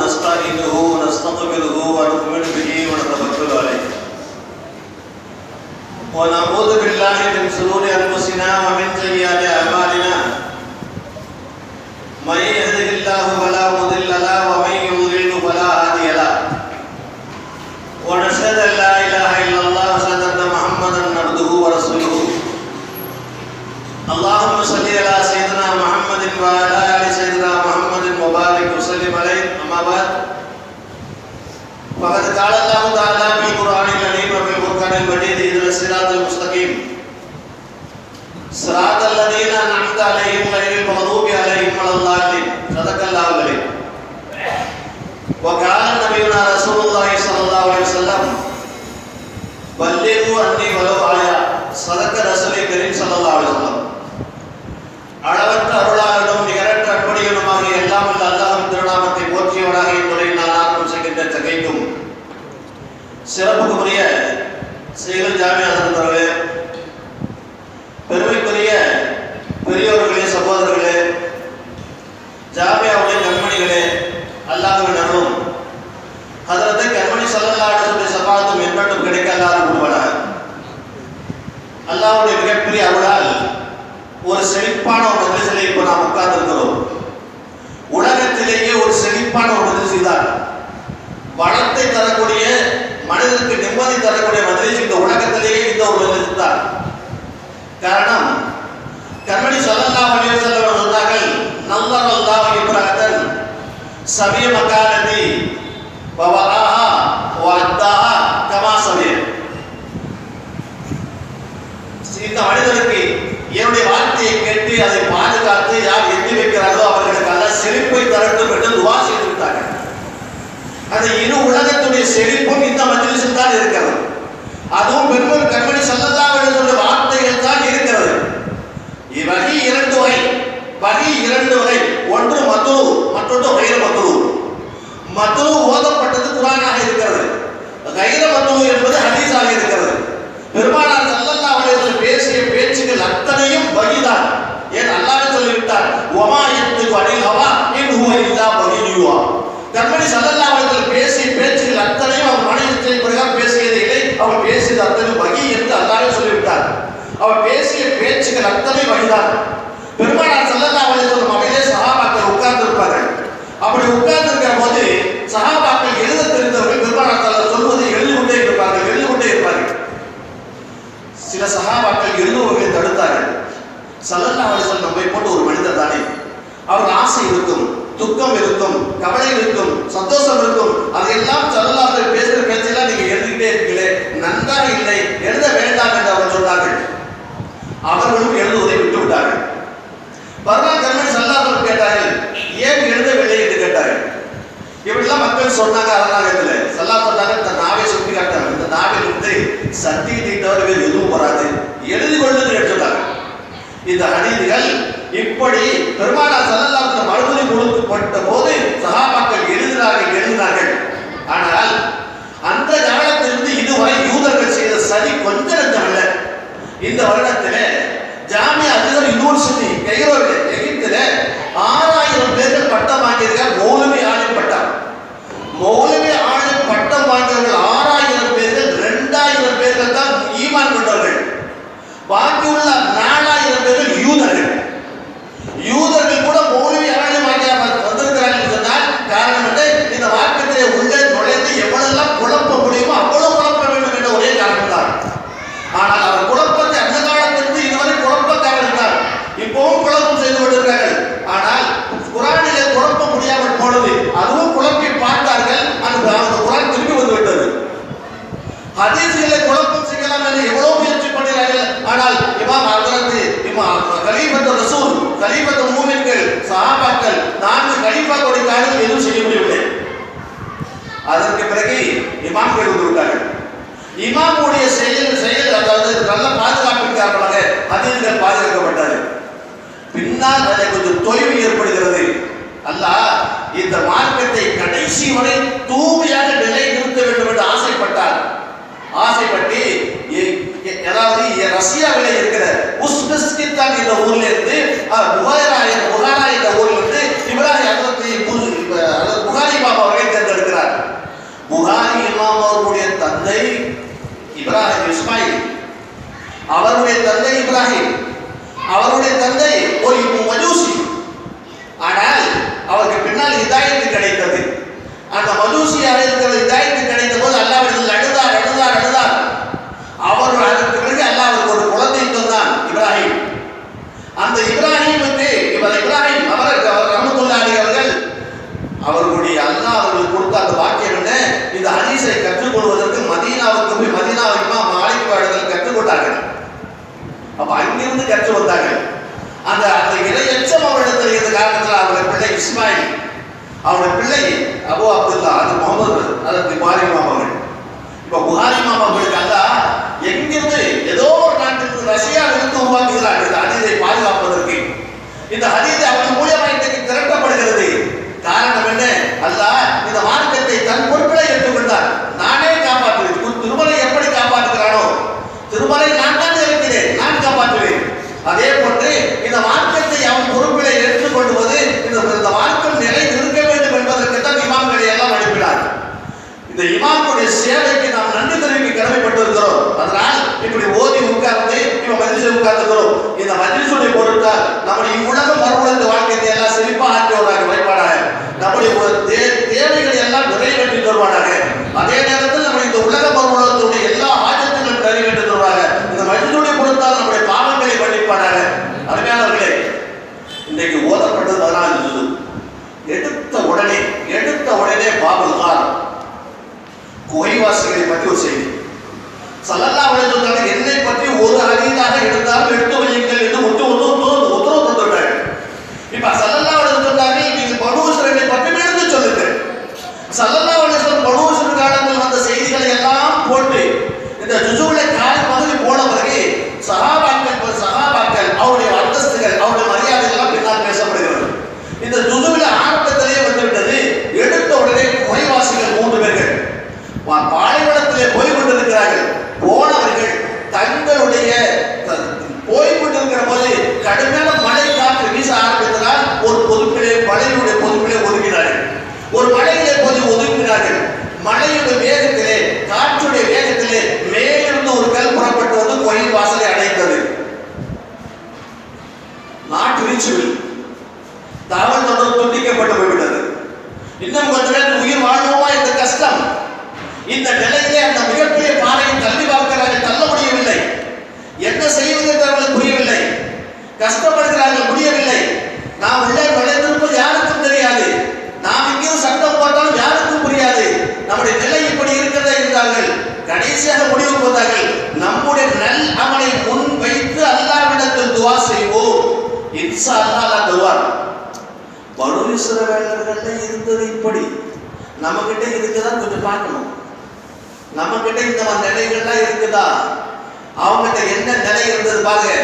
ونستعينه ونستغفره ونؤمن به ونتوكل عليه ونعوذ بالله من شرور أنفسنا ومن سيئات أعمالنا من يهده الله فلا مضل له ومن يضلل فلا هادي له ونشهد أن لا إله إلا الله وأشهد أن محمدا عبده ورسوله اللهم صل على سيدنا محمد وعلى آل سيدنا محمد وبارك وسلم عليه أما بعد فقد قال الله تعالى في القرآن الكريم وفي القرآن المجيد اهدنا الصراط المستقيم صراط الذين أنعمت عليهم غير المغضوب عليهم ولا الضالين صدق الله العظيم وقال نبينا رسول الله صلى الله عليه وسلم بلغوا عني ولو آية صدق رسول الكريم صلى الله عليه وسلم அளவற்ற அருளாளனும் நிகரற்ற அன்புடையனுமாகிய எல்லாம் வல்ல அல்லாஹ்வின் திருநாமத்தை போற்றியவனாக இன்றைய நான் ஆரம்பம் செய்கின்ற தகைக்கும் சிறப்புக்குரிய சேகல் ஜாமியா தந்தவர்களே, பெருமைக்குரிய பெரியோர்களே, சகோதரர்களே, ஜாமியாவுடைய கண்மணிகளே, அல்லாஹ்வின் அருளும் ஹதரத்தை கண்மணி ஸல்லல்லாஹு அலைஹி வஸல்லம் ஷஃபாஅத்தும் என்பட்டும் கிடைக்க அல்லாஹ் கூடுவானாக. அல்லாஹ்வுடைய மிகப்பெரிய அருளால் ஒரு செழிப்பான ஒரு மஜ்லிஸிலே இப்போ நாம் உட்கார்ந்திருக்கிறோம். உலகத்திலேயே ஒரு செழிப்பான ஒரு மஜ்லிஸ் தான். வளத்தை தரக்கூடிய, மனிதனுக்கு நிம்மதி தரக்கூடிய மஜ்லிஸ் இந்த உலகத்திலேயே இந்த ஒரு மஜ்லிஸ் தான். காரணம், கண்மணி ஸல்லல்லாஹு அலைஹி வஸல்லம் சொன்னார்கள், நல்லல்லாஹு இப்ராஹிம் சபிய மகானதி வவராஹா வஅத்தாஹா கமா சபிய. இந்த மனிதனுக்கு என்னுடைய வார்த்தையை கேட்டு அதை பாதுகாத்து யார் எண்ணி வைக்கிறார்களோ அவர்களுக்கு அல்லாஹ் செழிப்பை தரட்டும் என்று துஆ செய்து விட்டார்கள். அந்த இரு உலகத்துடைய செழிப்பும் இந்த மஜ்லிஸில் தான் இருக்கிறது. அதுவும் பெருமாள் கண்மணி ஸல்லல்லாஹு அலைஹி வஸல்லம் வார்த்தைகள் தான் இருக்கிறது. வஹி இரண்டு வகை, வஹி இரண்டு வகை. ஒன்று மத்லூ, மற்றொன்று கைர மத்லூ. மத்லூ ஓதப்பட்டது குர்ஆனாக இருக்கிறது, கைர மத்லூ என்பது ஹதீஸாக இருக்கிறது. பெருமானார் ஸல்லல்லாஹு அலைஹி வஸல்லம் பேசிய பேச்சுகள் அத்தனையும் வஹிதான். ஏன் அல்லாஹ் சொல்லிவிட்டார், வமா யன்திகு அனில் ஹவா இன் ஹுவ இல்லா வஹியுஹா. கண்மணி ஸல்லல்லாஹு அலைஹி வஸல்லம் பேசிய பேச்சுகள் அத்தனையும் அவர் மனதின் பிரகாரம் பேசியது இல்லை, அவர் பேசியது அத்தனை வஹி என்று அல்லாஹ் சொல்லிவிட்டார். அவர் பேசிய பேச்சுகள் அத்தனை வஹிதான். பெருமானார் ஸல்லல்லாஹு அலைஹி வஸல்லம் அவையிலே சஹாபாக்கள் உட்கார்ந்து இருப்பார்கள். அப்படி உட்கார்ந்து இருக்கிற போது சஹாபாக்கள் எழுத தெரிந்தவர்கள் பெருமானார் ஸல்லல்லாஹு சொல்வதை எழுதி கொண்டே இருப்பார்கள், எழுதி கொண்டே இருப்பார்கள். சில சஹாபாக்கள் எழுதுவதை தடுத்தார்கள். ஸல்லல்லாஹு அலைஹி வஸல்லம் நம்மை போன்ற ஒரு மனிதர் தானே, அவர் ஆசை இருக்கும், துக்கம் இருக்கும், கவலை இருக்கும், சந்தோஷம் இருக்கும், அதையெல்லாம் ஸல்லல்லாஹு அலைஹி வஸல்லம் பேசுகிற பேச்செல்லாம் நீங்க எழுதிக்கிட்டே இருக்கீங்களே, நன்றாக இல்லை, எழுத வேண்டாம் என்று அவர் சொன்னார்கள். அவர்களும் எழுதுவதை விட்டு விட்டார்கள். மறுநாள் கண்மணி ஸல்லல்லாஹு அலைஹி வஸல்லம் கேட்டார்கள், ஏன் எழுதவில்லை என்று கேட்டார்கள். இப்படிலாம் மக்கள் சொன்னாங்க. அரசாங்கத்தில் ஸல்லல்லாஹு அலைஹி வஸல்லம் இந்த நாவை சுட்டி காட்டாங்க, இந்த நாவில் இருந்து சத்தியத்தை தவிர வேறு எதுவும் வராது, எழுதி கொள்ளுங்கள் என்று சொன்னாங்க. இந்த ஹதீஸ்கள் இப்படி பெருமானார் ஸல்லல்லாஹு அலைஹி வஸல்லம் மறுபடியும் கொடுக்கப்பட்ட போது சஹாபாக்கள் எழுதினார்கள். ஆனால் அந்த காலத்திலிருந்து இதுவரை யூதர்கள் செய்த சதி கொஞ்சம் நஞ்சமல்ல. இந்த வருடத்திலே ஜாமியா அஸ்ஹர் யூனிவர்சிட்டி கைரோவில் எகிப்தில் 6000 பேர்கள் பட்டம் வாங்கியிருக்காங்க. மௌலவி ஆலிம் பட்டம். மௌலவி ஆலிம் பட்டம் வாங்கியவர்கள் 6000 பேர்கள், 2000 பேர்கள் தான் ஈமான் கொண்டவர்கள். பாக்கியுள்ள 4000 பேர்கள் யூதர்கள். யூதர்கள் கூட மௌலவி ஆலிம் வந்திருக்கிறார்கள் சொன்னால் காரணம் என்ன? இந்த வாக்கத்திலே உள்ளே நுழைந்து எவ்வளெல்லாம் குழப்ப முடியுமோ அவ்வளவு குழப்ப வேண்டும் என்ற ஒரே காரணம் தான். ஆனால் அவர் குழப்பத்தை அந்த காலத்திலிருந்து இதுவரை குழப்பக்காரர் இருந்தார். இப்பவும் குழப்பம் செய்து கொண்டிருக்கிறார்கள். ஆனால் குர்ஆனிலே குழப்ப முடியாமல் போனது, அதுவும் குழப்பி பார்த்தார்கள். அந்த குர்ஆன் திரும்பி வந்து விட்டது. ஹதீஸ்களை குழப்பம் செய்யலாம் என்று எவ்வளவு முயற்சி பண்ணினார்கள். ஆனால் இமாம் ஹஜ்ரத் இமாம் கலீஃபத்துர் ரசூல், கலீஃபத்துல் மூமின்கள், சஹாபாக்கள் 4 கலீஃபாக்களுடைய காரியங்கள் எதுவும் செய்ய முடியவில்லை. அதற்கு பிறகு இமாம்கள் வந்து விட்டார்கள். இமாமுடைய செயல் அதாவது நல்ல பாதுகாப்பின் காரணமாக ஹதீஸ்கள் பாதுகாக்கப்பட்டது. பின்னால் அதில் கொஞ்சம் தொய்வு ஏற்படுகிறது. அல்லாஹ் இந்த மார்க்கத்தை கடைசி வரை தூய்மையாக நிலைநிறுத்த வேண்டும் என்று ஆசைப்பட்டு அதாவது ரஷ்யாவில் இருக்கிற உஸ்பெஸ்கிஸ்தான் என்ற ஊரில் இருந்து புகாரா என்ற ஊரில் இருந்து இப்ராஹிம் புகாரி பாபா அவர்கள் தந்தை இப்ராஹிம் இஸ்மாயில், அவருடைய தந்தை இப்ராஹிம், அவருடைய தந்தை ஒரு மஜூசி. ஆனால் அவருக்கு பின்னால் ஹிதாயத்து கிடைத்தது. அந்த மஜூசியாக இருக்கிற ஹிதாயத்து கிடைத்த போது அல்லாஹ்விடத்தில் அழுதார் அழுதார் அழுதார். அவர் அதற்கு பிறகு அல்லாஹ் அவருக்கு ஒரு குழந்தை தந்தான், இப்ராஹிம். அந்த இப்ராஹிமுக்கு இப்ராஹிம் ரஹ்மத்துல்லாஹி அவர்கள் அவர்களுடைய அல்லாஹ் அவர்களுக்கு கொடுத்த அந்த பாக்கியம் என்ன? இந்த ஹதீஸை கற்றுக்கொள்வதற்கு மதீனாவுக்கு போய் மதீனாவுக்கு மாலிக் பாடல்கள் கற்றுக்கொண்டார்கள். அப்ப அங்கிருந்து கற்று வந்தார்கள். அந்த அந்த இறையச்சம் அவரிடத்தில் இருந்த காரணத்தில் அவருடைய பிள்ளை இஸ்மாயில், அவருடைய பிள்ளை அபு அப்துல்லா, அது முகமது, அதற்கு புகாரி மாமாவர்கள். இப்ப புகாரி மாமாவர்களுக்கு அல்லாஹ் எங்கிருந்து ஏதோ ஒரு நாட்டிலிருந்து ரஷ்யாவிலிருந்து உருவாக்குகிறார்கள் இந்த ஹதீஸை பாதுகாப்பதற்கு. இந்த ஹதீஸ் அவர்கள் மூலமாக இன்றைக்கு திரட்டப்படுகிறது. காரணம் என்ன? அல்லாஹ் இந்த மார்க்கத்தை தன் பொறுப்பில் ஏற்றுக்கொண்டார். நானே காப்பாற்றுவேன். திருமலை எப்படி காப்பாற்றுகிறானோ, திருமலை நான் தான் இருக்கிறேன், நான் காப்பாற்றுவேன். அதே போன்று இந்த மார்க்கத்தை அவன் பொறுப்பில் ஏற்றுக்கொள்வது, இந்த மார்க்கம் நிலை நிற்க வேண்டும் என்பதற்கு தான் இமாம்களை எல்லாம் அனுப்பினார். இந்த இமாமுடைய சேவைக்கு நாம் நன்றி தெரிவிக்க கடமைப்பட்டிருக்கிறோம். அதனால் இப்படி ஓதி உட்கார்ந்து இப்ப மஜ்லிஸில் உட்கார்ந்துக்கிறோம். இந்த மஜ்லிஸுடைய பொருட்டால் நம்முடைய இவ்வுலக மறுவுலக வாழ்க்கையை எல்லாம் செழிப்பாக ஆக்கியவராக வைப்பானாக. நம்முடைய தேவைகளை எல்லாம் நிறைவேற்றி தருவானாக. அதே நேரத்தில் நம்முடைய இந்த உலக மறுவுலகத்துடைய எல்லா ஆஜத்துகளும் நிறைவேற்றி தருவாங்க. இந்த மஜ்லிஸுடைய பொருட்டால் நம்முடைய பாவங்களை மன்னிப்பானாக. அருமையானவர்களே, இன்றைக்கு ஓதப்பட்டது 14 ஜுஸு. எடுத்த உடனே பாபுல் கார் குகைவாசிகளை பற்றி ஒரு செய்தி. ஸல்லல்லாஹு அலைஹி வஸல்லம் என்னை பற்றி ஒரு ஹதீஸாக எடுத்தாலும் எடுத்து வையுங்கள் என்று உத்தரவு தந்துட்டாங்க. இப்ப ஸல்லல்லாஹு அலைஹி வஸல்லம் நீங்க பனூ இஸ்ரவேலை பற்றி எடுத்து சொல்லுங்க. ஸல்லல்லாஹு அலைஹி வஸல்லம் பனூ இஸ்ரவேல் காலத்தில் வந்த செய்திகளை எல்லாம் போட்டு இந்த ஜுஸுல கால் பகுதி போன பிறகு சஹாபாக்கள் அவருடைய அந்தஸ்துகள் அவருடைய மரியாதை எல்லாம் பின்னால் பேசப்படுகிறது. இந்த ஜுஸுல ஆரம்பத்திலேயே வந்துவிட்டது. எடுத்த உடனே குகைவாசிகள் 3 பேர்கள் பாலைவனத்திலே போய் கொண்டிருக்கிறார்கள். போனவர்கள் தங்களுடைய போய் கொண்டிருக்கிற போது கடுமையான மழை காற்று வீச ஆரம்பித்ததால் ஒரு மலையுடைய பொதுப்பிலே ஒதுங்கினார்கள். ஒரு மலையிலே போது ஒதுங்கினார்கள். மழையுடைய வேகத்திலே, காற்றுடைய வேகத்திலே மேலிருந்து ஒரு கல் புறப்பட்டு வந்து கோயில் வாசலை அடைந்தது. நாட்டு வீச்சுவில் தகவல் தொடர்பு துண்டிக்கப்பட்டு போய்விட்டது. இன்னும் கொஞ்ச நேரம் உயிர் வாழ்வோமா என்ற கஷ்டம். இந்த நிலையிலே அந்த மிகப்பெரிய பாறையை தள்ளி பார்க்கிறார்கள், தள்ள முடியவில்லை. என்ன செய்வது என்று அவர்களுக்கு புரியவில்லை. கஷ்டப்படுகிறார்கள், முடியவில்லை. நாம் உள்ளே நுழைந்திருப்பது யாருக்கும் தெரியாது. நாம் இங்கே சட்டம் போட்டாலும் யாருக்கும் புரியாது. நம்முடைய நிலை இப்படி இருக்கிறதா என்றார்கள். கடைசியாக முடிவுக்கு வந்தார்கள், நம்முடைய நல் அமலை முன் வைத்து அல்லாஹ்விடத்தில் துஆ செய்வோம், இன்ஷா அல்லாஹ் தருவார். பனூ இஸ்ரவேலர்கள்ல இருந்தது இப்படி. நம்ம கிட்ட இருக்குதா கொஞ்சம் பார்க்கணும். நம்ம கிட்ட இந்த நிலைகள்லாம் இருக்குதா? அவங்ககிட்ட என்ன நிலை இருந்தது பாருங்க.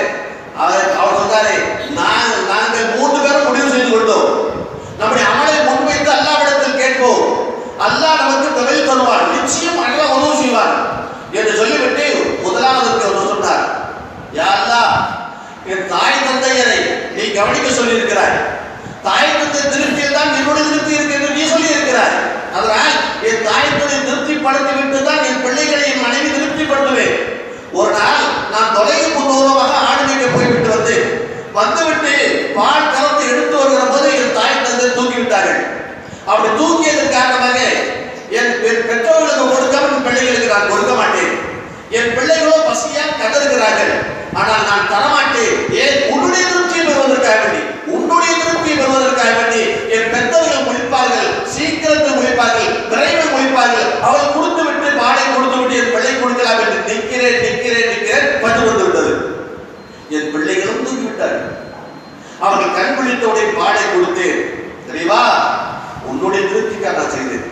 அவர் சொன்னாரு, நாங்கள் 3 பேரும் முடிவு செய்து கொண்டோம். நம்முடைய அமலை முன்வைத்து அல்லாஹ்விடத்தில் கேட்போம், அல்லாஹ் நமக்கு தொழில் தருவார், நிச்சயம் அல்லாஹ் உதவி செய்வார் என்று சொல்லிவிட்டு முதலாவதற்கு அவர் சொன்னார், யா அல்லாஹ், என் தாய் தந்தையரை நீ கவனிக்க சொல்லி இருக்கிறாய். தாய் தந்தை திருப்தியில் தான் என்னுடைய திருப்தி இருக்கு என்று நீ சொல்லி இருக்கிறாய். அதனால் என் தாய் தந்தை திருப்திப்படுத்தி விட்டு தான் என் பிள்ளைகளை என் மனைவி திருப்திப்படுத்துவேன். ஒரு நாள் நான் தொலைவு தூரமாக ஆடு மேய்க்க போய்விட்டு வந்துவிட்டு பால் கறந்து எடுத்து வருகிற போது என் தாய் தந்தை தூக்கிவிட்டார்கள். அப்படி தூக்கியதன் காரணமாக என் பெற்றோர்களுக்கு கொடுக்காம என் பிள்ளைகளுக்கு நான் கொடுக்க மாட்டேன். என் பிள்ளைகளோ பசியால் கதறுகிறார்கள், ஆனால் நான் தரமாட்டேன். ஏன்? உன்னுடைய திருப்தியை பெறுவதற்காக வேண்டி, உன்னுடைய திருப்தியை பெறுவதற்காக வேண்டி என் பெற்றவர்கள் முடிப்பார்கள், சீக்கிரத்தில் முடிப்பார்கள், விரைவில் முடிப்பார்கள். அவள் கொடுத்து விட்டு பாலை கொடுத்து விட்டு என் பிள்ளை கொடுக்கலாம் என்று நிற்கிறேன் பட்டு வந்து விட்டது. என் பிள்ளைகளும் தூக்கிவிட்டார்கள். அவர்கள் கண் விழித்தவுடைய பாலை கொடுத்தேன். தெரியவா, உன்னுடைய திருப்திக்காக நான் செய்தேன்.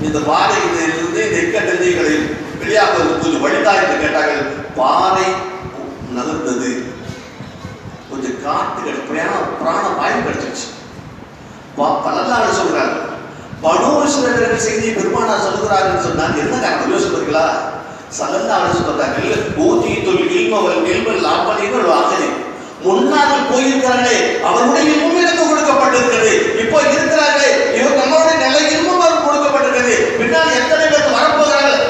இந்த பாதையிலிருந்து இந்த இக்கட்டங்களை வெளியாக்குவது கொஞ்சம் வழிதா என்று கேட்டார்கள். பாறை நகர்ந்தது, கொஞ்சம் காத்து பிராண வாயு கிடைச்சிருச்சு. பல்லல்லாஹ் சொல்றாங்க, பனூ இஸ்ரவேல் செய்தியை பெருமானார் சொல்கிறார்கள் சொன்னாங்க. என்ன காரணம் யோசிப்பீர்களா? ஸல்லல்லாஹு அலைஹி வஸல்லம் ஊதீதுல் இல்ம வல் இல்மல் அவ்வலிகள் வாஹிரி. முன்னாள் போயிருக்கிறார்களே, அவருடைய இல்மும் எனக்கு கொடுக்கப்பட்டிருக்கிறது. இப்போ இருக்கிறார்களே, இவர் நம்மளுடைய நிலை இல்மும் கொடுக்கப்பட்டிருக்கிறது. பின்னால் எத்தனை பேர் வரப்போகிறார்கள்,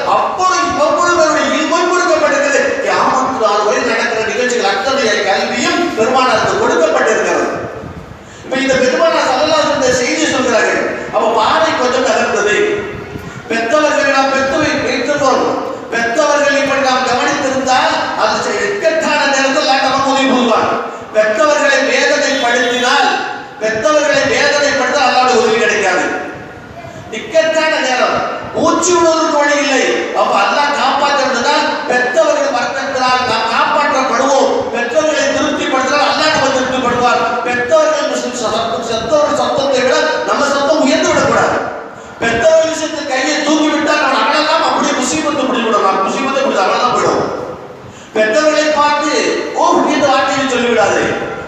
மூச்சு விடுவதற்கு வழி இல்லை. அப்ப அல்லாஹ் காப்பாற்றுவதால் பெற்றவர்கள் வரக்கத்தினால் நாம் காப்பாற்றப்படுவோம். பெற்றவர்களை திருப்திப்படுத்தினால் அல்லாஹ் நம்ம திருப்திப்படுவார். பெற்றவர்கள் செத்தவர்கள் சத்தத்தை விட நம்ம சத்தம் உயர்ந்து விடக்கூடாது. பெற்றவர்கள் விஷயத்தை கையை தூக்கி விட்டால் அவன் அவ்வளவுதான் அப்படியே முசீபத்தை முடிவிடும். முசீபத்தை முடிவு அவ்வளவுதான் போயிடும். பெற்றவர்களை பார்த்து ஓ இந்த வார்த்தையை சொல்லிவிடாது,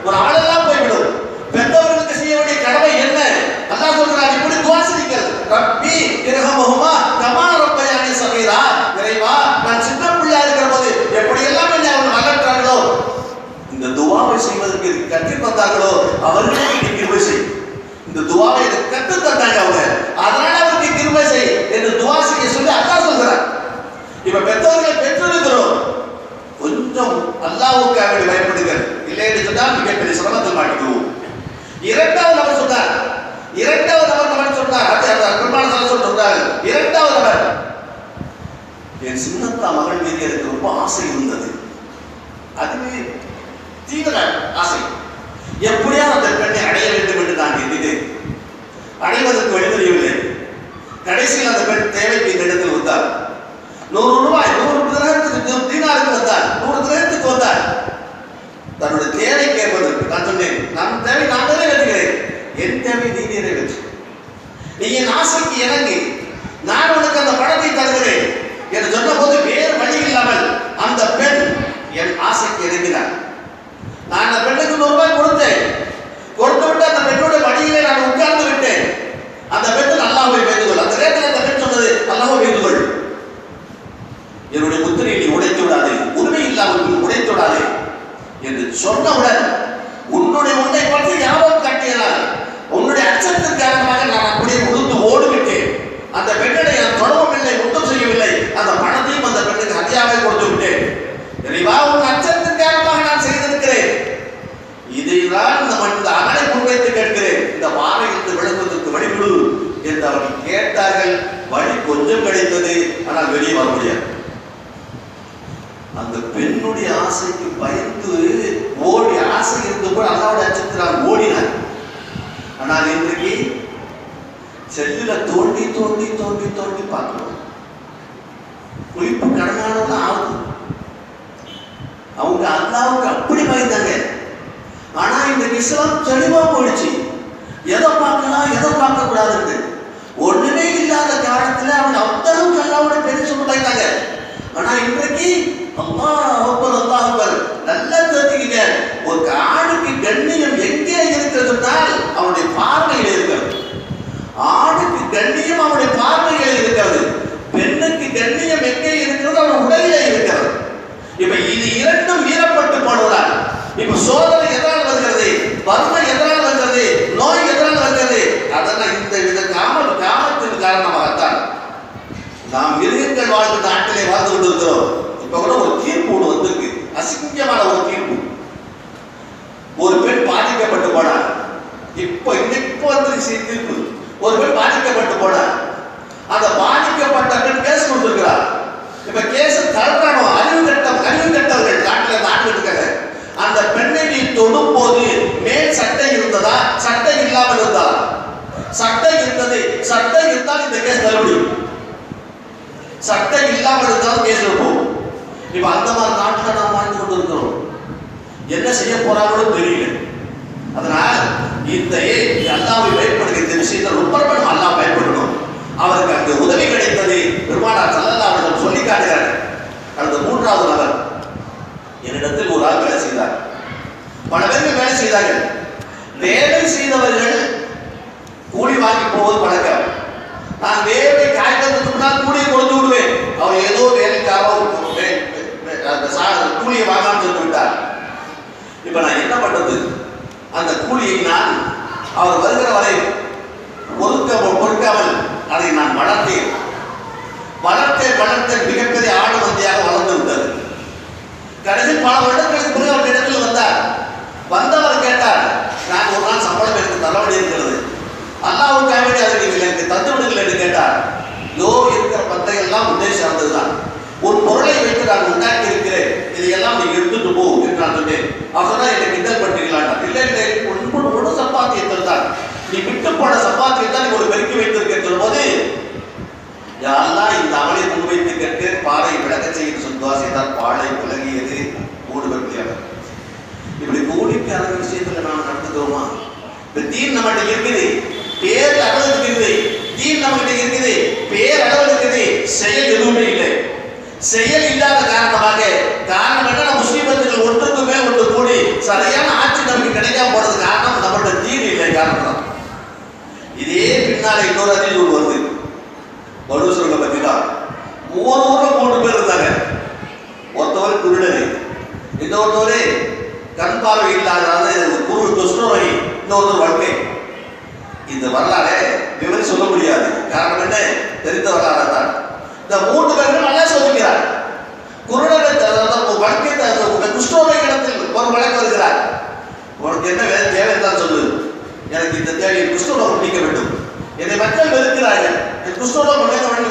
ஒரு ஆளெல்லாம் போய்விடும். பெற்றவர்களுக்கு செய்ய வேண்டிய கடமை என்ன? அல்லாஹ் சொல்றார், இப்படி துஆ செய்யுங்கள். ரப்பி இர்ஹம்ஹுமா கமா ரப்பயானி ஸகீரா. இறைவா, நான் சின்ன பிள்ளையா இருக்கிற போது எப்படி எல்லாம் என்னை அவர்கள் வளர்த்தார்களோ, இந்த துஆவை செய்வதற்கு கற்றுத் தந்தார்களோ அவர்களுக்கு நீ கிருபை செய். இந்த துஆவை கற்றுத் தந்தாங்க அவங்க, அதனால அவருக்கு கிருபை செய் என்று துஆ செய்ய சொல்லி அல்லாஹ் சொல்றார். இப்ப பெற்றவர்களை பெற்றிருக்கிறோம், கொஞ்சம் அல்லாஹ்வுக்காக வேண்டி பயப்படுங்கள். இல்லை என்று சொன்னால் மிகப்பெரிய சிரமத்தில் மாட்டிக்குவோம். இரண்டாவது நபர் சொன்னார், இரண்டாவது நபர் என் சின்னத்தா மகள் மீது எனக்கு ரொம்ப ஆசை இருந்தது. அதுவே தீவிர ஆசை. எப்படியாவது அந்த பெண்ணை அடைய வேண்டும் என்று நான் எண்ணினேன். அடைவதற்கு வழி தெரியவில்லை. கடைசியில் அந்த பெண் தேவைக்கு இந்த இடத்தில் வந்தார். 100 ரூபாய் 100 தீனாருக்கு வந்தார். 100 திரகத்துக்கு வந்தார். தன்னுடைய தேவை கேட்பதற்கு நான் சொன்னேன், நம் தேவை நான் நிறைவேற்றுகிறேன், என் தேவை நீ நிறைவேற்று. நீ என் ஆசைக்கு இறங்கி நான் உனக்கு அந்த பணத்தை தருகிறேன் என்று சொன்ன போது வேறு வழி இல்லாமல் அந்த பெண் என் ஆசைக்கு இறங்கினார். நான் அந்த பெண்ணுக்கு 100 ரூபாய் கொடுத்தேன். கொடுத்து விட்டு அந்த பெண்ணுடைய வழியிலே நான் உட்கார்ந்து விட்டேன். அந்த பெண் அல்லாஹ்வை வேண்டுகொள். அந்த நேரத்தில் அந்த பெண் சொன்னது, அல்லாஹ்வை வேண்டுகொள், என்னுடைய முத்திரையை நீ உடைத்து விடாதே, உரிமை இல்லாமல் உடைத்து விடாதே என்று சொன்னவுடன் உன்னுடைய உன்னை பற்றி ஞாபகம் காட்டியனால் உன்னுடைய அச்சத்தின் காரணமாக நான் அப்படியே உளுந்து ஓடிவிட்டேன். அந்த பெண்ணை நான் தொடவும் இல்லை, ஒன்றும் செய்யவில்லை. அந்த பணத்தையும் அந்த பெண்ணுக்கு ஹதியாவே கொடுத்து விட்டேன். இறைவா, உன் அச்சத்தின் காரணமாக நான் செய்திருக்கிறேன். இதைதான் இந்த அகலை முன்வைத்து கேட்கிறேன். இந்த வாரையிலிருந்து விளங்குவதற்கு வழிவிடு என்று அவர்கள் கேட்டார்கள். வழி கொஞ்சம் கிடைத்தது, ஆனால் வெளியே வர முடியாது. அந்த பெண்ணுடைய ஆசைக்கு பயந்து ஓடி, ஆசை இருந்து கூட அல்லாஹ்வுடைய அச்சத்தினால் ஓடினார். ஆனால் இன்றைக்கு செல்லுல தோண்டி தோண்டி தோண்டி தோண்டி பார்க்கணும். குளிப்பு கடனானது ஆகுது. அவங்க அல்லாஹ்வுக்கு அப்படி பயந்தாங்க. ஆனா இந்த இஸ்லாம் தெளிவா போயிடுச்சு. எதை பார்க்கலாம் எதை பார்க்க கூடாதுன்னு ஒண்ணுமே இல்லாத காலத்துல அவங்க அவ்வளவுக்கு அல்லாஹ்வுடைய பேரை சொல்லி பயந்தாங்க. ஆனா இன்றைக்கு அல்லாஹ் அக்பர் அல்லாஹ் அக்பர், நல்லா தெரிஞ்சுக்கங்க, ஒரு ஆணுக்கு கண்ணியம் எங்கே இருக்கிறதுனால் அவனுடைய பார்வையில் இருக்கிறது. ஆணுக்கு கண்ணியம் அவனுடைய பார்வையில் இருக்கிறது. பெண்ணுக்கு கண்ணியம் எங்கே இருக்கிறது? அவன் உடலிலே இருக்கிறது. இப்ப இது இரண்டும் மீறப்பட்டு போடுவதால் இப்ப சோதனை எதனால் வருகிறது, வறுமை எதனால் வருகிறது, நோய் எதனால் வருகிறது? அதனால் இந்த வித காமத்தின் காரணமாகத்தான் நாம் மிருகங்கள் வாழ்ந்த நாட்டிலே வாழ்ந்து கொண்டிருக்கிறோம். இப்ப கூட ஒரு தீர்ப்பு ஒன்று வந்திருக்கு, அசிங்கமான ஒரு தீர்ப்பு. ஒரு பெண் பாதிக்கப்பட்டு போனார். இப்போ தீர்ப்பு, ஒரு பெண் பாதிக்கப்பட்டு போனார். அந்த பாதிக்கப்பட்ட பெண் கேஸ் கொடுத்திருக்கிறார். இப்ப கேஸ் தடுக்கணும். அறிவு கட்டவர்கள் நாட்டில் இருக்காங்க. அந்த பெண்ணை நீ தொடும் போது மேல் சட்டை இருந்ததா, சட்டை இல்லாமல் இருந்தா? சட்டை இருந்தது. சட்டை இருந்தால் இந்த கேஸ் தள்ளுபடி. சட்டை இல்லாமல் இருந்தாலும் கேஸ் இருக்கும். இப்ப அந்த மாதிரி நாட்டில் நாம் வாழ்ந்து கொண்டு இருக்கிறோம். என்ன செய்ய போறாங்களோ தெரியல. அதனால் இந்த அல்லாஹ்வை பயப்படுகிற இந்த விஷயத்தில் ரொம்ப அல்லாஹ் பயப்படணும். அவருக்கு அங்கு உதவி கிடைத்தது. பெருமானார் ஸல்லல்லாஹு அலைஹி வஸல்லம் சொல்லி காட்டுகிறார். அந்த மூன்றாவது நபர் என்னிடத்தில் ஒரு ஆள் வேலை செய்தார். பல பேருக்கு வேலை செய்தார்கள். வேலை செய்தவர்கள் கூலி வாங்கி போவது பழக்கம். நான் வேலை காய்க்கிறதுக்கு முன்னால் கூலியை கொடுத்து விடுவேன். அவர் ஏதோ வேலைக்காக கூலியை வாங்காமல் சொல்லி விட்டார். இப்ப நான் என்ன பண்றது? அந்த கூலியை நான் அவர் வருகிற வரை பொறுக்காமல் அதை நான் வளர்த்தேன். மிகப்பெரிய ஆடு மந்தையாக வளர்ந்து விட்டது. கடைசி பல வருடங்களுக்கு பிறகு அவர் இடத்தில் வந்தார். வந்தவர் கேட்டார், நான் ஒரு நாள் சம்பளம் எனக்கு தரவேண்டி இருக்கிறது, அல்லாஹ்வுக்காக வேண்டி அதை நீங்கள் எனக்கு தந்து விடுங்கள் என்று கேட்டார். இருக்கிற பத்தை எல்லாம் உன்னை சார்ந்ததுதான். உன் பொருளை வைத்து நான் உண்டாக்கி இருக்கிறேன், இதையெல்லாம் நீ எடுத்துட்டு போ என்று நான் சொன்னேன். அவர்தான் என்னை கிண்டல் பண்ணிக்கலாம். இல்லை ஒரு சப்பாத்தியத்தில் தான் நீ விட்டு போன சப்பாத்தியை தான் நீ ஒரு பெருக்கி வைத்திருக்கேன் சொல்லும்போது யாரெல்லாம் இந்த அமலை முன்வைத்து கேட்டு பாலை விளக்க செய்து துவா செய்தால் பாலை விலகியது 3 பேர். இப்படி கோடிக்கான விஷயத்துல நாம் நடந்துக்கிறோமா? இந்த தீன் நம்மகிட்ட இருக்குது, பேர் அளவு இருக்குது, தீன் நம்மகிட்ட இருக்குது, பேர் அளவு இருக்குது, செயல் எதுவுமே இல்லை. செயல் இல்லாத காரணமாக காரணம் என்ன? முஸ்லிமத்துகள் ஒன்றுக்கு மேல் ஒன்று கூடி சரியான ஆட்சி நமக்கு கிடைக்காம போறது காரணம் நம்மளோட தீன் இல்லை காரணம். இதே பின்னால இன்னொரு அதில் வருது. படுசுரங்க பத்தி தான். 3 ஊர்ல 3 பேர் இருந்தாங்க. ஒருத்தவர் குருடரு, இன்னொருத்தவரு கண் பார்வை இல்லாத குரு துஷ்டரோகி, இன்னொருத்தர் வாழ்க்கை. இந்த வரலாறு விவரி சொல்ல முடியாது. காரணம் என்ன? தெரிந்த வரலாறு தான். இந்த 3 பேர்கள் நல்லா சொல்லுகிறார். குருடரை வழக்கை குஷ்டரோகி இடத்தில் ஒரு வழக்கு வருகிறார். உனக்கு என்ன வேலை தேவை தான் சொல்லு. எனக்கு இந்த தேவையை குஷ்டரோகம் நீக்க வேண்டும். என்னை மக்கள் வெறுக்கிறார்கள், என் குஷ்டரோகம்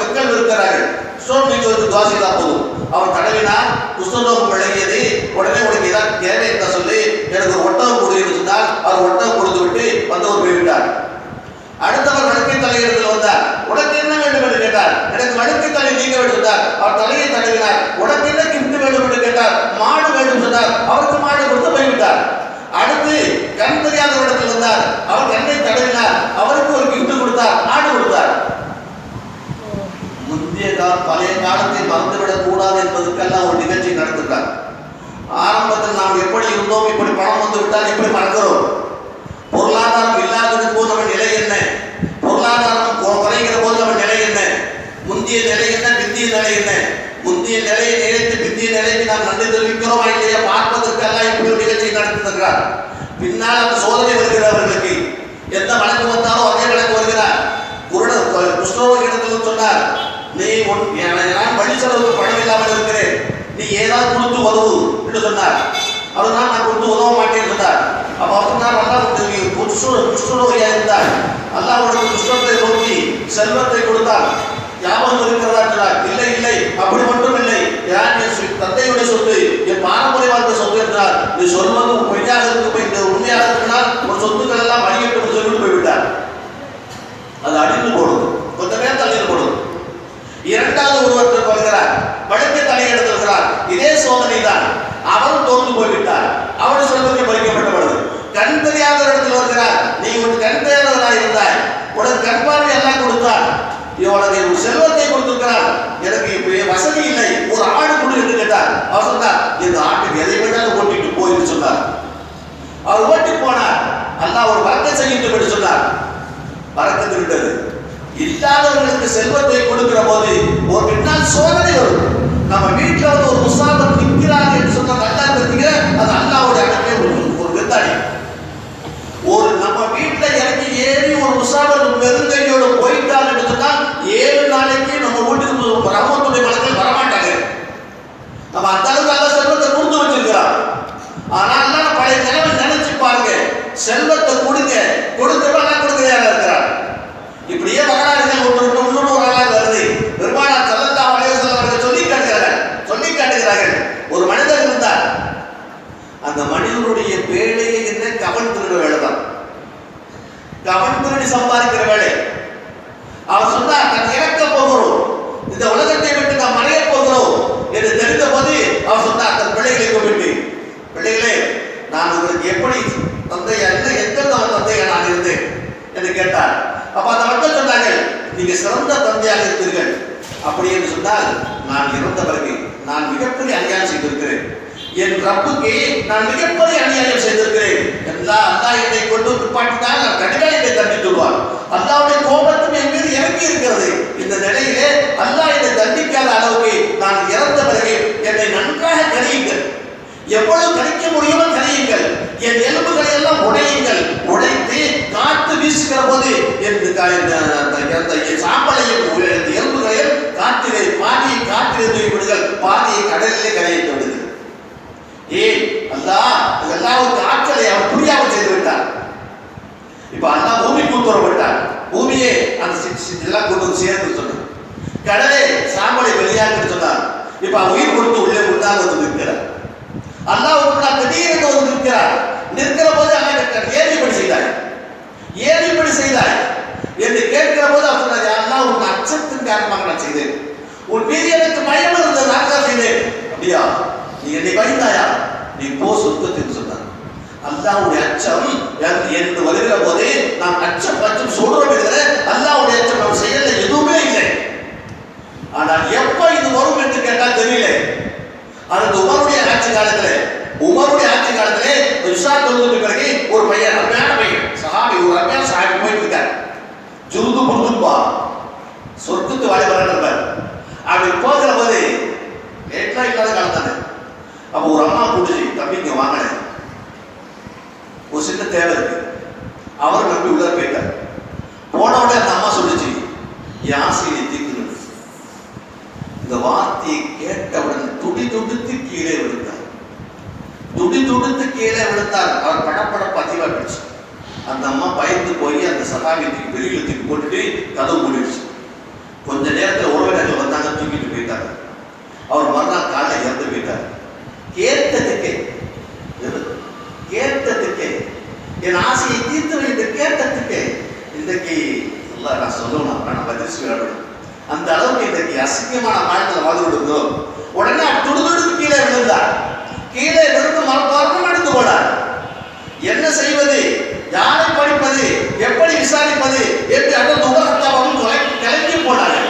மக்கள் வெறுக்கிறார்கள். குஷ்டரோகம் நீக்குவதற்கு துவா செய்தால் போதும். அவர் தடவினார், குஷ்டரோகம் விளங்கியது. உடனே உனக்கு ஏதாவது தேவை என்று சொல்லி எனக்கு ஒரு ஒட்டகம் கொடுத்து சொன்னால் அவர் ஒட்டகம் கொடுத்து விட்டு வந்தவர் போய்விட்டார். அடுத்தவர் வழக்கை தலையிடத்தில் வந்தார். உனக்கு என்ன வேண்டும் என்று கேட்டார். எனக்கு வழக்கை தலை நீங்க வேண்டும் என்றார். அவர் தலையை தடவினார். உனக்கு என்ன கிஃப்ட் வேண்டும் என்று கேட்டார். மாடு வேண்டும் சொன்னார். அவருக்கு மாடு கொடுத்து போய்விட்டார். அடுத்து கண் தெரியாத இடத்தில் வந்தார். அவர் கண்ணை தடவினார். அவருக்கு ஒரு கிஃப்ட் கொடுத்தார், மாடு கொடுத்தார். முந்தைய பழைய காலத்தை மறந்துவிடக் கூடாது என்பதற்கெல்லாம் ஒரு நிகழ்ச்சி நடத்துகிறார். ஆரம்பத்தில் நாம் எப்படி இருந்தோம், இப்படி பணம் வந்து விட்டால் எப்படி மறக்கிறோம்? பொருளாதாரம் இல்லாதது போது நம்ம நிலை என்ன? பொருளாதாரம் குறைகிற போது நம்ம நிலை என்ன? முந்தைய நிலை என்ன, பிந்திய நிலை என்ன? முந்தைய நிலையை நினைத்து பிந்திய நிலைக்கு நாம் நன்றி தெரிவிக்கிறோமா இல்லையா பார்ப்பதற்கெல்லாம் இப்படி ஒரு நிகழ்ச்சி நடத்துகிறார். பின்னால் அந்த சோதனை வருகிறவர்களுக்கு எந்த வழக்கு வந்தாலும் அதே வழக்கு வருகிறார். குஷ்டரோகி இடத்தில் சொன்னார், நீ நான் வழி செலவுக்கு பணம் இல்லாமல் இருக்கிறேன், நீ ஏதாவது கொடுத்து உதவு என்று சொன்னார். அதனால் நான் கொடுத்து உதவ மாட்டேன் சொன்னார். அப்போ சொன்னார், குஷ்டரோகியா இருந்தார், அல்லாஹ் உனக்கு குஷ்டத்தை நோக்கி செல்வத்தை கொடுத்தார், ஞாபகம் இருக்கிறதா என்றார். இல்லை இல்லை, அப்படி மட்டும் இல்லை, என் தந்தையுடைய சொத்து, என் பாரம்பரிய வாழ்க்கை சொத்து என்றார். நீ சொல்வது பொய்யாக இருக்கு, உண்மையாக இருக்கிறால் ஒரு சொத்துக்கள் எல்லாம் வழிகிட்டு சொல்லிட்டு போய்விட்டார். அது அடிந்து போடும், கொஞ்ச நேரம் தள்ளிட்டு போடும். இரண்டாவது ஒருவர் வருகிறார், வழக்கு தலையெடுத்திருக்கிறார். இதே சோதனை தான். அவரும் தோற்று போய்விட்டார். அவருடைய செல்வத்தை பறிக்கப்பட்டது. கண் தெரியாத இடத்தில் வருகிறார். நீ ஒரு கண் தெரியாதவராக இருந்தாய், உனக்கு கண் பார்வை எல்லாம் கொடுத்தார், இவனுக்கு செல்வத்தை கொடுத்திருக்கிறார், எனக்கு வசதி இல்லை, ஒரு ஆடு கொடு என்று கேட்டார். அவர் சொன்னார், இந்த ஆட்டுக்கு எதை வேண்டாலும் ஓட்டிட்டு போய் என்று சொன்னார். அவர் ஓட்டி போனார். அல்லாஹ் ஒரு வரக்கை செய்யும் என்று சொன்னார். வரக்கத்து விட்டது. இல்லாதவர்களுக்கு செல்வத்தை கொடுக்கிற போது ஒரு பின்னால் சோதனை வரும். நம்ம வீட்டில் வந்து ஒரு முசாபர் நிற்கிறாங்க என்று சொன்னால் நல்லா தெரிஞ்சுக்கிற அது அல்லாஹ்வுடைய அடக்கே ஒரு வித்தாடி. ஒரு நம்ம வீட்டில் இறங்கி ஏறி ஒரு முசாபர் பெருங்கையோடு போயிட்டார் என்று சொன்னால் 7 நாளைக்கு நம்ம வீட்டுக்கு ரஹ்மத்துடைய மலர்கள் வரமாட்டாங்க. நம்ம அந்த அளவுக்கு அல்ல செல்வத்தை கொடுத்து வச்சிருக்கிறோம். ஆனால் பழைய நிலைமை நினைச்சு பாருங்க, செல்வத்தை கொடுங்க, கொடுக்கிறவங்க கொடுக்கிறாங்க இருக்கிறார். இப்படியே வரலாறுகள் ஒன்று வரலாறு வருது. பெருமானார் ஸல்லல்லாஹு அலைஹி வஸல்லம் அவர்கள் சொல்லி காட்டுகிறார்கள். ஒரு மனிதர் இருந்தார். அந்த மனிதனுடைய வேலையை என்ன? கவன் திருட வேலை தான். கவன் திருடி சம்பாதிக்கிற வேலை. அவர் சொன்னார், நான் இறக்க போகிறோம், இந்த உலகத்தை விட்டு நாம் மறைய போகிறோம் என்று தெரிந்த போது அவர் சொன்னார், தன் பிள்ளைகளை கூப்பிட்டு, பிள்ளைகளே, நான் உங்களுக்கு எப்படி தந்தையா இல்லை, எத்தனை தந்தையா நான் இருந்தேன் என்று கேட்டார். அப்ப அந்த மக்கள் சொன்னார்கள், நீங்க சிறந்த தந்தையாக இருந்தீர்கள். அப்படி என்று சொன்னால், நான் இறந்த பிறகு நான் மிகப்பெரிய அநியாயம் செய்திருக்கிறேன், என் ரப்புக்கு நான் மிகப்பெரிய அநியாயம் செய்திருக்கிறேன். அல்லாஹ் என்னை கொண்டு நிப்பாட்டினால் நான் கடுமையாக என்னை தண்டித்துள்ளார். அல்லாஹ்வுடைய கோபத்தும் என் மீது இறங்கி இருக்கிறது. இந்த நிலையிலே அல்லாஹ் என்னை தண்டிக்காத அளவுக்கு நான் இறந்த பிறகு என்னை நன்றாக கணியுங்கள், எவ்வளவு கணிக்க முடியுமோ கணியுங்கள், என் எலும்புகளை எல்லாம் உடையுங்கள், உடைத்து காற்று வீசுகிற போது சாம்பலையும் எலும்புகளையும் காற்றிலே பாதியை காற்றிலே தூக்கிவிடுங்கள், பாதியை கடலிலே கரையிட்டு விடுங்கள். ஏன் அல்லாஹ் இதெல்லாம் ஒரு ஆற்றலை அவர் புரியாமல் செய்து விட்டார். இப்ப அல்லாஹ் பூமிக்கு உத்தரவிட்டார், பூமியே அந்த இதெல்லாம் கொண்டு வந்து சேர்ந்து சொன்னார், கடலே சாம்பலை வெளியாக சொன்னார். இப்ப உயிர் கொடுத்து உள்ளே உள்ளாக வந்து நிற்கிறார். அல்லாஹ் திடீரென்று வந்து நிற்கிறார். நிற்கிற போது அல்லாஹ் ஏன் இப்படி செய்தாய், ஏன் இப்படி செய்தாய் என்று கேட்கிற போது அவர் சொன்னார், அல்லாஹ் அச்சத்தின் காரணமாக நான் செய்தேன். உன் மீது எனக்கு பயம் இருந்தது, நான் தான் செய்தேன். அப்படியா, நீ என்னை பயந்தாயா? நீ போ சொர்க்கத்திற்கு சொன்னார். அல்லாஹ்வுடைய அச்சம் என்று வருகிற போதே நாம் அச்சம் பச்சம் சொல்றோம் என்கிற அல்லாஹ்வுடைய அச்சம் நம்ம செயல்ல எதுவுமே இல்லை. ஆனால் எப்ப இது வரும் என்று கேட்டால் தெரியல. அது உமருடைய ஆட்சி காலத்திலே இஷா தொழுதுக்கு பிறகு ஒரு பையன், அருமையான பையன், சஹாபி, ஒரு அருமையான சஹாபி போயிட்டு இருக்கார். ஜுருது புருதுப்பா சொர்க்கத்து வாழை வரன்றவர். அப்படி போகிற போது லேட்லாம் இல்லாத காலம் தானே. அப்போ ஒரு அம்மா கூட்டுச்சு, தம்பிங்க வாங்கின ஒரு சின்ன தேவை இருக்கு. அவர் நம்பி உள்ள போயிட்டார். போன உடனே அந்த அம்மா சொல்லிச்சு, என் ஆசையை தீர்க்கணும். இந்த வார்த்தையை கேட்டவுடன் துடி துடித்து கீழே விழுந்தார். அவர் படப்பட பதிவா போயிடுச்சு. அந்த அம்மா பயந்து போய் அந்த சகாபியத்துக்கு வெளியில தூக்கி போட்டுட்டு கதவு மூடிடுச்சு. கொஞ்ச நேரத்தில் உறவினர்கள் வந்தாங்க, தூக்கிட்டு போயிட்டாங்க. அவர் மறுநாள் காலையில் இறந்து போயிட்டார். கேட்டதுக்கு என் ஆசையை தீர்த்து வைத்து கேட்டதுக்கு இன்றைக்கு நான் சொல்லணும், நம்ம பதிர்ச்சி விளையாடணும். அந்த அளவுக்கு இன்றைக்கு அசிங்கமான வாழ்க்கையில் வாழ்ந்து விடுந்தோம். உடனே துடுதுடுக்கு கீழே விழுந்தார். கீழே விழுந்து மறுபடியும் எடுத்து போனார். என்ன செய்வது, யாரை படிப்பது, எப்படி விசாரிப்பது என்று அந்த உலகத்தாவும் கிளம்பி போனார்கள்.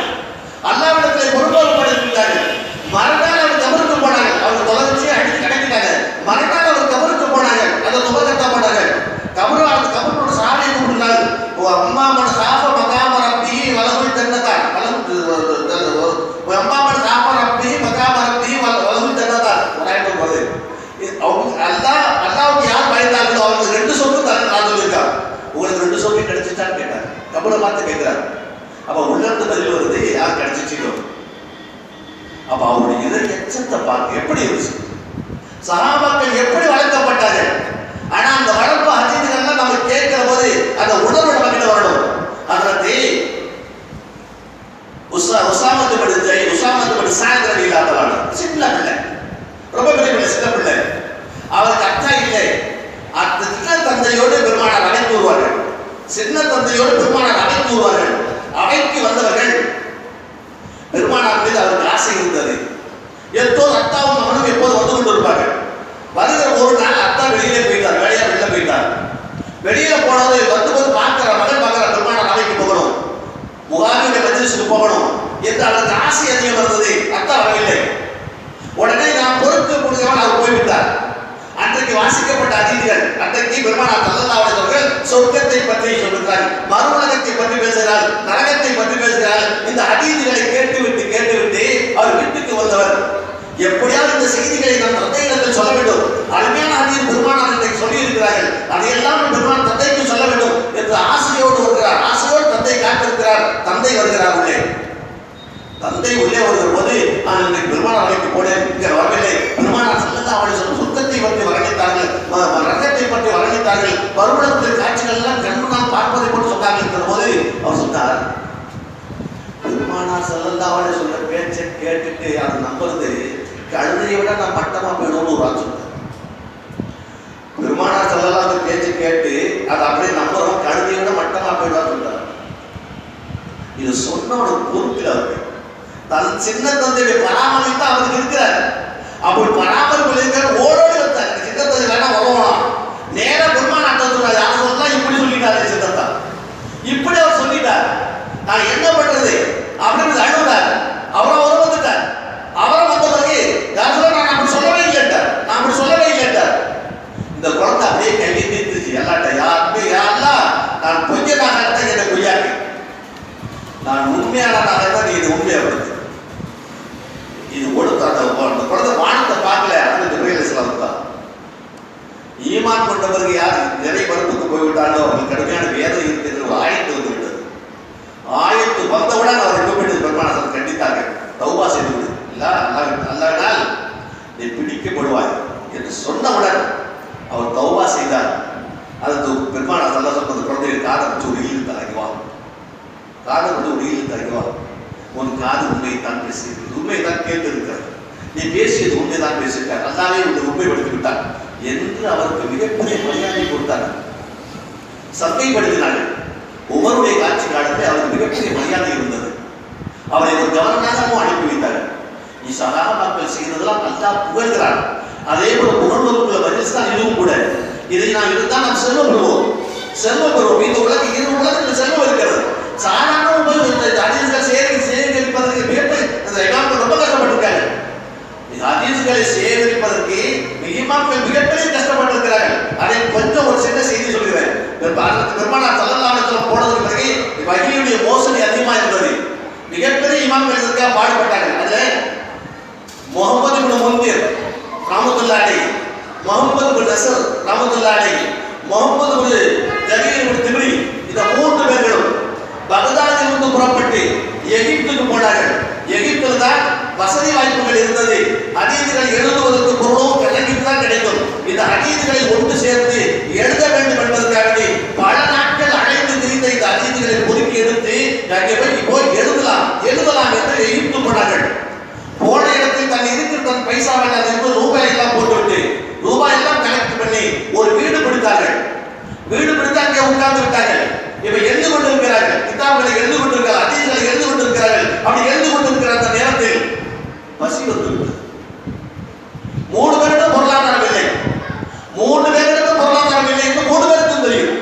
அல்லாவிடத்தில் பொறுப்பாகப்படுத்தினார்கள். மறுநாள் அவர் கபருக்கு போனார்கள். அவர் தொலைச்சியை அடித்து கிடைக்கிறாங்க. மறுநாள் அவர் கபருக்கு போனார்கள். அந்த உலகத்தா போனார்கள். கபரோட சாமியை கூப்பிட்டார்கள். அம்மாவோட சாப மகாம ரப்பி வலகுல் தென்னதான் அம்மாவோட சாப ரப்பி மகாம ரப்பி வலகுல் தென்னதான் போது அவங்க அல்லாவுக்கு யார் பயந்தார்களோ அவங்களுக்கு 2 சொத்து தர நான் சொல்லியிருக்காங்க. உங்களுக்கு 2 சொத்து கிடைச்சிட்டான்னு கேட்டார். கபலை பார்த்து கேட்கிறார். அப்ப உள்ள இருந்து பதில் வருது, யார் கிடைச்சிச்சோ. அப்ப அவருடைய இதய எச்சத்தை பார்க்க எப்படி இருந்துச்சு, சஹாபாக்கள் எப்படி வளர்க்கப்பட்டார்கள். ஆனா அந்த வளர்ப்பு ஹதீஸ்கள்லாம் நம்ம கேட்கிற போது அந்த உணர்வு நம்ம வரணும். அதற்கு உசாமத்து படி சாயந்தரம் இல்லாதவாள் சின்ன பிள்ளை, ரொம்ப பெரிய பிள்ளை, சின்ன பிள்ளை. அவருக்கு அத்தா இல்லை. அந்த சின்ன தந்தையோடு பெருமானார் அழைத்து வருவார்கள். அவைக்கு வந்தவர்கள் பெருமானார் மீது அவருக்கு ஆசை இருந்தது. எப்போது அத்தாவும் மகனும் எப்போது வந்து கொண்டிருப்பார்கள். வருகிற ஒரு நாள் அத்தா வெளியில போயிட்டார். வெளியில போனது வந்து பார்க்கிற மகன் பார்க்கிற பெருமானார் அவைக்கு போகணும், முகாமியுடைய மஜ்லிஸுக்கு போகணும் என்று அவருக்கு ஆசை அதிகம் இருந்தது. அத்தா வரவில்லை. உடனே நான் பொறுக்க முடியாமல் அவர் போய்விட்டார். அன்றைக்கு வாசிக்கப்பட்ட ஹதீஸ்கள், அன்றைக்கு பெருமானார் ஸல்லல்லாஹு அலைஹி வஸல்லம் சொர்க்கத்தை பற்றி சொல்கிறார், மறுஉலகத்தை பற்றி பேசுகிறார், நரகத்தை பற்றி பேசுகிறார். இந்த ஹதீஸ்களை கேட்டுவிட்டு அவர் வீட்டுக்கு வந்தவர். எப்படியாவது இந்த செய்திகளை நம் தந்தையிடத்தில் சொல்ல வேண்டும். அருமையான ஹதீஸ் பெருமானார் இன்றைக்கு சொல்லி இருக்கிறார்கள், அதையெல்லாம் பெருமானார் தந்தைக்கு சொல்ல வேண்டும் என்று ஆசையோடு வருகிறார். ஆசையோடு தந்தை காத்திருக்கிறார். தந்தை வருகிறார் உள்ளே. தந்தை உள்ளே வருகிற போது நான் இன்றைக்கு பெருமானார் அழைத்து போனேன், இங்கே வரவில்லை. பெருமானார் ஸல்லல்லாஹு அலைஹி வஸல்லம் சொர்க்கத்தை பற்றி வர்ணித்தார்கள், நரகத்தை பற்றி வர்ணித்தார்கள், மறுபடியும் காட்சிகள் எல்லாம் கண்முன்னால் பார்ப்பதை போட்டு சொன்னார்கள் என்கிற போது அவர் சொன்னார், பெருமானார் ஸல்லல்லாஹு அலைஹி வஸல்லம் பேச்சை கேட்டுட்டு அதை நம்புறது கழுதையை விட நான் மட்டமா போயிடுவோம்னு ஒரு ஆள் சொன்னார். பெருமானார் ஸல்லல்லாஹு அலைஹி வஸல்லம் பேச்சை கேட்டு அதை அப்படியே நம்புறோம், கழுதையை விட மட்டமா போயிடுவான்னு சொன்னார். இது சொன்னோட பொறுப்பில் அவருக்கு தன் சின்ன தந்தையுடைய பராமரிப்பு அவருக்கு இருக்கிறார். அப்படி பராமரிப்பு இருக்கிற ஓடோடி வந்தார். சின்ன தந்தை வேணா வரலாம், நேரா பெருமானார் சொன்னார். யாரும் சொல்லலாம் இப்படி சொல்லிட்டாரு சின்னத்தா, இப்படி அவர் சொல்லிட்டார், நான் என்ன பண்றது அப்படின்னு அழுவார். அவரை வந்துட்டார். அவரை வந்த பிறகு யார் சொல்ல நான் அப்படி சொல்லவே இல்லைட்டார். இந்த குழந்தை அப்படியே கையை தீர்த்துச்சு. எல்லாட்ட யாருமே யாரெல்லாம் நான் பொய்யனாக இருந்தா என்னை பொய்யாக்கு, நான் உண்மையானதாக இருந்தா நீ இது உண்மையாப்படுது. இது ஒடுத்த அந்த குழந்தை வானத்தை பார்க்கல. அந்த ஜிப்ரீல் தான் ஈமான் கொண்ட பிறகு யார் நிறைய மருத்துவக்கு போய்விட்டாலோ அவர்கள் கடுமையான வேதனை இருக்கிறது. ஆயத்து வந்து விட்டது. ஆயத்து வந்தவுடன் அவர் கூப்பிட்டு பெருமானார் கண்டித்தார்கள், தௌபா செய்து விடு, அல்லாவினால் நீ பிடிக்கப்படுவாய் என்று சொன்னவுடன் அவர் தௌபா செய்தார். அதற்கு பெருமானார் ஸல்லல்லாஹு அலைஹி வஸல்லம் குழந்தைகள் காதல் ஒரு ஈழு தரங்குவா, காதல் வந்து ஒரு ஈழு தரங்குவா, உன் காது உண்மையை தான் பேசியிருக்கிறது, உண்மையை தான் கேட்டிருக்கிறது, நீ பேசியது உண்மை தான் பேசியிருக்கார், அல்லாவே உன்னை உண்மைப்படுத்தி விட்டார் என்று அவருக்கு மிகப்பெரிய மரியாதை கொடுத்தார்கள், சந்தைப்படுத்தினார்கள். ஒவ்வொருடைய காட்சி காலத்தில் அவருக்கு மிகப்பெரிய மரியாதை இருந்தது. அவரை ஒரு கவர்னராகவும் அனுப்பி வைத்தார்கள். சஹாபாக்கள் செய்ததெல்லாம் அல்லாஹ் புகழ்கிறார். அதே போல புகழ்வதற்குள்ள மஜ்லிஸ் தான் இதுவும் கூட. இதை நாம் இருந்தால் நாம் செல்வம் பெறுவோம். செல்வம் பெறுவோம். இந்த உலகம் இரு உலகத்தில் செல்வம் இருக்கிறது. சாதாரண ஹதீஸ்கள் சேகரிப்பதற்கு அந்த இமாம்கள் ரொம்ப கஷ்டப்பட்டிருக்காங்க. ஹதீஸ்களை சேகரிப்பதற்கு இமாம்கள் மிகப்பெரிய கஷ்டப்பட்டிருக்கிறார்கள். அதை கொஞ்சம் ஒரு சின்ன செய்தி சொல்கிறேன். பெருமானார் ஸல்லல்லாஹு அலைஹி வஸல்லம் போனதுக்கு பிறகு வஹீயுடைய மோசடி அதிகமாக இருந்தது. மிகப்பெரிய இமாம்கள் இதற்காக பாடுபட்டாங்க. அதுல முஹம்மது இப்னு முன்திர் ரஹ்மத்துல்லாஹி அலைஹி, முஹம்மது இப்னு நஸர் ரஹ்மத்துல்லாஹி அலைஹி, முஹம்மது இப்னு ஜரீர் இப்னு திப்ரி, இந்த மூன்று பேர்களும் பகதாதிலிருந்து புறப்பட்டு எகிப்துக்கு போனார்கள். எகிப்தில் தான் வசதி வாய்ப்புகள் இருந்தது. ஹதீஸ்கள் எழுதுவதற்கு பொருளும் கலங்கிட்டு தான் கிடைக்கும். இந்த ஹதீஸ்களை ஒன்று சேர்த்து எழுத வேண்டும் என்பதற்காக பல நாட்கள் அழைத்து திரிந்த இந்த ஹதீஸ்களை பொறுக்கி எடுத்து அங்கே போய் எழுதலாம் என்று எகிப்து போனார்கள். போன இடத்தில் தன் இருக்கிற தன் பைசாவெல்லாம் இருந்து ரூபாய் எல்லாம் போட்டுவிட்டு ரூபாய் எல்லாம் கலெக்ட் பண்ணி ஒரு வீடு பிடித்தார்கள். வீடு பிடித்து அங்கே உட்கார்ந்து விட்டார்கள். இப்ப எழுந்து கொண்டிருக்கிறார்கள், கிதாபுகளை எழுந்து கொண்டிருக்கிறார்கள், ஹதீஸ்களை எழுந்து கொண்டிருக்கிறார்கள். அப்படி எழுந்து கொண்டிருக்கிற அந்த நேரத்தில் பசி வந்துவிட்டது. 3 பேருக்கும் பொருளாதாரம் இல்லை. 3 பேருக்கும் பொருளாதாரம் இல்லை என்று 3 பேருக்கும் தெரியும்.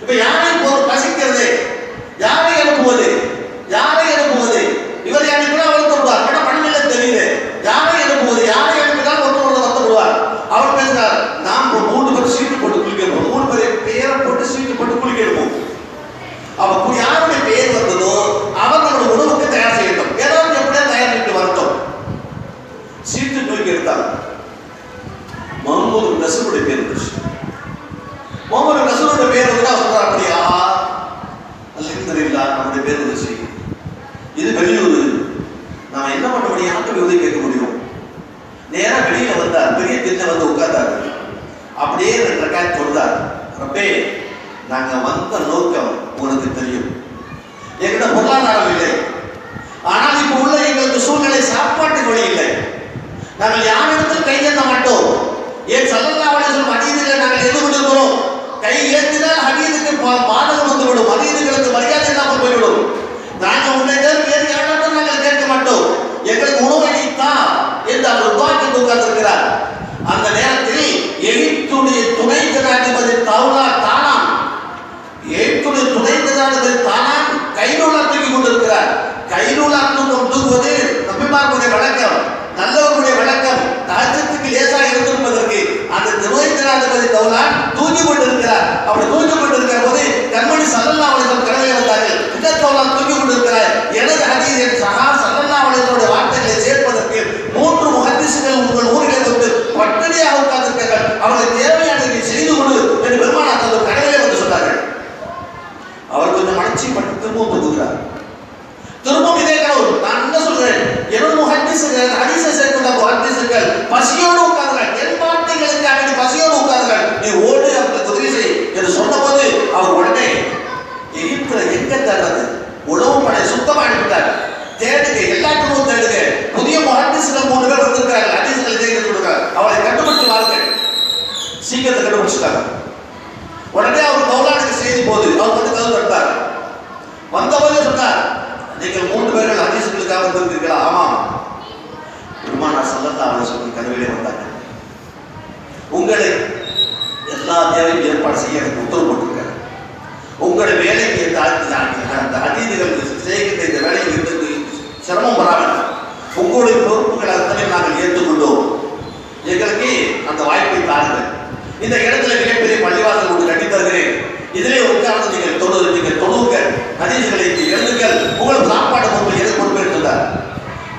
இப்ப யாரை பசிக்கிறது, யாரை எழுப்புவது, இவர் யாருக்குன்னா அவர் சொல்வார், பணம் இல்லை தெரியுது, யாரை எழுப்புவது, யாரை எழுப்பினால் ஒருத்தர் வருத்தப்படுவார். அவர் பேசுறார், நாம் 3 பேர் சீட்டு போட்டு குளிக்கிறோம், 3 பேரை பேரை போட்டு சீட்டு போட்டு குளிக்கிறோம். அப்ப யாருடைய பெயர் வந்ததோ அவர்களுடைய உணவுக்கு தயார் செய்யட்டும், ஏதாவது எப்படியா தயார் பண்ணிட்டு வரட்டும். சீட்டு தூக்கி எடுத்தாங்க. முகமது நஸருடைய பேர் இருந்துச்சு. முகமது நஸருடைய பேர் வந்து சொல்றார், அப்படியா அல்ஹம்துலில்லாஹ் நம்முடைய பேர் இருந்துச்சு. இது வெளியூர், நான் என்ன பண்ண முடியும், யாருக்கு உதவி கேட்க முடியும். நேரா வெளியில வந்தார், பெரிய திண்ணை வந்து உட்கார்ந்தார். அப்படியே 2 ரக்காத் தொழுதார். ரப்பே, நாங்க வந்த நோக்கம் உங்களுக்கு தெரியும். எங்கிட்ட பொருளாதாரம் இல்லை, ஆனால் இப்ப உள்ள எங்களுக்கு சூழ்நிலை சாப்பாட்டு வழி இல்லை. நாங்கள் யாரிடத்தில் கையேந்த மாட்டோம். ஏன் ஸல்லல்லாஹு அலைஹி வஸல்லம் ஹதீஸில் நாங்கள் எது கொண்டிருக்கிறோம், கை ஏற்றினால் ஹதீஸுக்கு பாதகம் வந்துவிடும், ஹதீஸுகளுக்கு மரியாதை இல்லாமல் போய்விடும். நாங்கள் உன்னை வேறு யாரிடத்தில் நாங்கள் கேட்க மாட்டோம், எங்களுக்கு உணவை நீத்தான் என்று அவர் துஆக்கி உட்கார்ந்திருக்கிறார். அந்த நேரத்தில் எகிப்துடைய துணை ஜனாதிபதி தானான், எகிப்துடைய துணை ஜனாதிபதி தானான் கைநூலா தூக்கி கொண்டிருக்கிறார். கைநூலா தூக்குவது நபிமார்களுடைய வழக்கம், நல்லவர்களுடைய வழக்கம். தஹஜ்ஜுக்கு லேசாக இருந்திருப்பதற்கு அந்த துணை ஜனாதிபதி தௌலான் தூக்கி கொண்டிருக்கிறார். அப்படி தூக்கி கொண்டிருக்கிற போது கண்மணி ஸல்லல்லாஹு அலைஹி வஸல்லம் கனவிலே வந்தார்கள். இந்த தௌலான் தூக்கி கொண்டிருக்கிறார், எனது ஹதீஸ் என் ஸல்லல்லாஹு அலைஹி வஸல்லம் வார்த்தைகளை சேர்ப்பதற்கு 3 முஹத்திஸ்கள் உங்கள் ஊரிலே வந்து பட்டினியாக உட்கார்ந்திருக்கிறார்கள், அவர்களுக்கு தேவையானதை செய்து கொடு என்று பெருமானார் தங்கள் கனவிலே வந்து சொன்னார்கள். அவர் கொஞ்சம் மனச்சி பட்டு திரும்பவும் தூக்குகிறார். திரும்பவும் இதே கனவு. நான் என்ன சொல்றேன், எனது முஹத்திஸ்கள் ஹதீஸை சேர்க்கிற முஹத்திஸ்கள் பசியோடு உட்கார்ந்தார்கள், என் வார்த்தைகளுக்காக பசியோடு உட்கார்ந்தார்கள், நீ ஓடு அவர்களுக்கு உதவி செய் என்று சொன்னபோது அவர் உடனே எகிப்துல எங்க தேடுறது, உணவு படை சுத்தமா அனுப்பிட்டார். தேடுங்க, எல்லாத்துக்கும் தேடுங்க. புதிய முஹத்திஸ்கள் 3 பேர் வந்திருக்கிறார்கள், ஹதீஸ்களை தேடி கொடுக்கிறார், அவரை கண்டுபிடிச்சு வாருங்கள். சீக்கிரத்தை கண்டுபிடிச்சிட்டாங்க. உடனே அவர் தௌலானுக்கு செய்தி போது அவர் வந்து கதவு தட்டார். வந்தபோதே சொன்னார், நீங்கள் 3 பேர்கள் ஹதீஸ்களுக்காக வந்திருக்கிறீர்களா? ஆமாம். பெருமானார் ஸல்லல்லாஹு அலைஹி வஸல்லம் கனவிலே வந்தாங்க. உங்களை எல்லா தேவையும் ஏற்பாடு செய்ய எனக்கு உத்தரவு போட்டிருக்காங்க. உங்களுடைய வேலைக்கு அந்த ஹதீஸ்கள் செய்கின்ற இந்த வேலையில் சிரமம் வராமல் உங்களுடைய பொறுப்புகள் அத்தனை நாங்கள் ஏற்றுக்கொண்டோம். எங்களுக்கு அந்த வாய்ப்பை தாருங்கள். இந்த இடத்துல மிகப்பெரிய பள்ளிவாசல் ஒன்று கட்டி தருகிறேன், இதிலே உட்கார்ந்து நீங்கள் தொழுவுங்க, ஹதீஸ்களை எழுதுங்கள், உங்களுக்கு சாப்பாடு பொறுப்பை எது பொறுப்பேற்றுள்ளார்.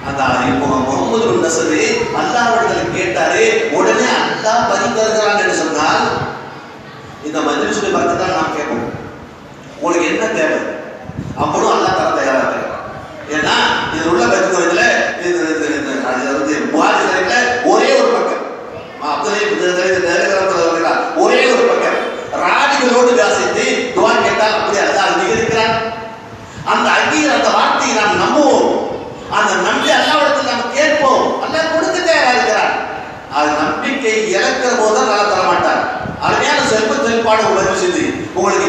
அந்த முகமது பின் நஸர் அல்லாஹ்விடத்தில் கேட்டாரு. உடனே அல்லாஹ் பதில் தருகிறான் என்று சொன்னால் இந்த மஜ்லிஸுடைய பரக்கத்தால் நாம் கேட்போம், உங்களுக்கு என்ன தேவை அப்படும் அல்லாஹ் தர தயாரா இருக்கார். ஏன்னா இது உள்ள பரிந்துரையில புகாரி ஷரீஃப்ல ஒரே ஒரு பக்கம், ஒரே ஒரு பக்கம் ராஜிகளோடு வாசித்து துஆ கேட்டால் அப்படி அல்லாஹ் அங்கீகரிக்கிறான். அந்த அந்த வார்த்தையை நாம் நம்புவோம், அந்த நம்பி அல்லாஹ்விடத்தில் நாம் கேட்போம், அல்லாஹ் கொடுக்க தயாரா இருக்கிறான். அது நம்பிக்கை இழக்கிற போது நல்லா தர மாட்டார். அருமையான செல்வ செழிப்பான ஒரு விஷயத்தை உங்களுக்கு